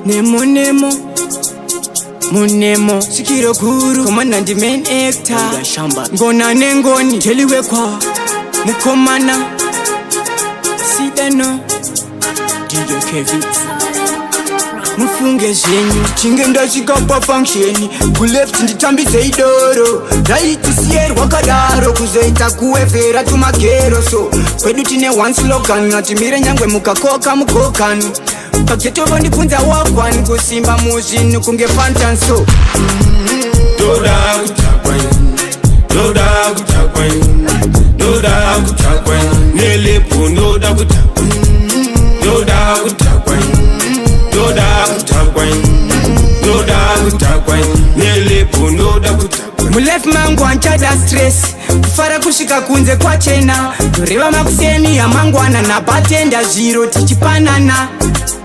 Nemo Nemo Munemo Sikiro Guru Komana ndi main actor Ngona nengoni Dely Wekwa Mukomana Sidano DJ Kevin Mufunge zhenyu Chinge ndashika pa function Kuleft nditambize idoro Right sier wakadaro Kuzoita kuwefera tumakero So kwedu tine one slogan Natimire nyangwe mukakoka mukokanu Paketovo ndipunza wakwani kusimba muzinu kunge fantanso Ndoda Kudhakwa Ndoda Kudhakwa Ndoda Kudhakwa Nelepo Ndoda Kudhakwa Ndoda Kudhakwa Ndoda Kudhakwa Ndoda Kudhakwa Nelepo Ndoda Kudhakwa Mulef mangu anchada stress Kufara kushika kunze kwa chena Doreva makuseni ya mangwana na batenda zero tichipanana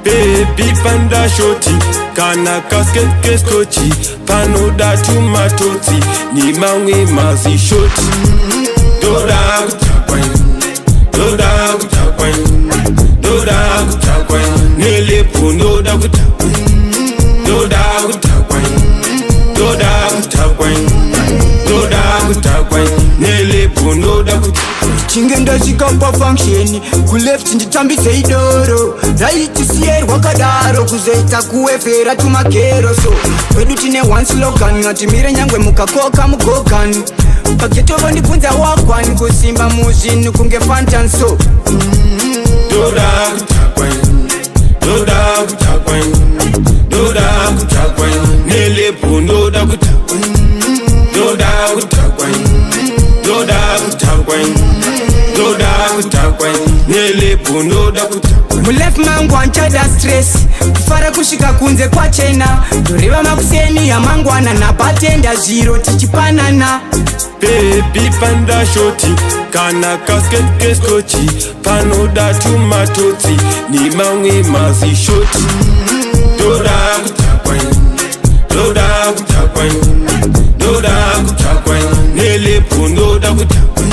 Baby panda shoti Kana kasket keskochi Panoda tumatoti Ni mangwe mazi shoti Ndoda Kudhakwa Ndoda Kudhakwa Ndoda Kudhakwa Nelepo Ndoda Kudhakwa Ndoda Kudhakwa Ndoda Kudhakwa Ndoda Kudhakwa Nelepo Ndoda Kudhakwa Chinge ndashika pa function Kuleft nditambize idoro Right sier wakadaro Kuzoita kuwefera tumakero So kwedu tine one slogan Natimire nyangwe mukakoka mukokanu Paketovo ndipunza wakwani kusimba muzinu kunge fantanso Ndoda Kudhakwa Ndoda Kudhakwa Ndoda Kudhakwa Nelepo Ndoda Kudhakwa Ndoda Kudhakwa Ndoda Kudhakwa Ndoda Kudhakwa Nelepo Ndoda Kudhakwa Mulef mangu anchada stress Kufara kushika kunze kwa chena Doreva makuseni ya mangwana na batenda zero tichipanana Baby panda shoti Kana kasket keskochi Panoda tumatoti Ni mangwe mazi shoti Ndoda Kudhakwa Ndoda Kudhakwa Ndoda Kudhakwa Nelepo Ndoda Kudhakwa